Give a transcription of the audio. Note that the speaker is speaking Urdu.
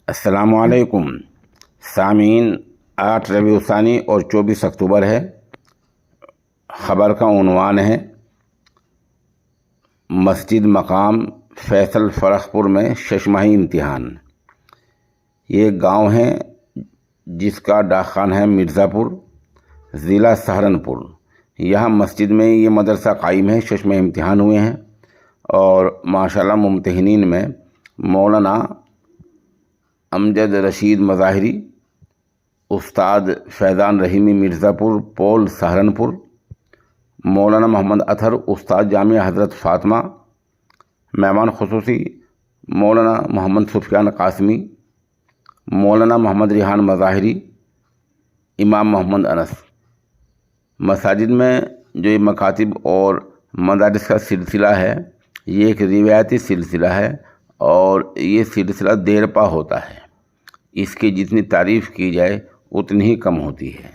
السلام علیکم سامعین، 8 ربیع الثانی اور 24 اکتوبر ہے۔ خبر کا عنوان ہے مسجد مقام فیصل فرخ پور میں 6 ماہی امتحان۔ یہ ایک گاؤں ہے جس کا ڈاک خانہ ہے مرزا پور، ضلع سہارنپور۔ یہاں مسجد میں یہ مدرسہ قائم ہے۔ 6 ماہی امتحان ہوئے ہیں اور ماشاءاللہ ممتحنین میں مولانا امجد رشید مظاہری، استاد فیضان رحیمی مرزا پور پول سہارنپور، مولانا محمد اطہر استاد جامعہ حضرت فاطمہ، مہمان خصوصی مولانا محمد سفیان قاسمی، مولانا محمد ریحان مظاہری، امام محمد انس۔ مساجد میں جو یہ مکاتب اور مدارس کا سلسلہ ہے، یہ ایک روایتی سلسلہ ہے اور یہ سلسلہ دیر پا ہوتا ہے۔ اس کی جتنی تعریف کی جائے اتنی ہی کم ہوتی ہے۔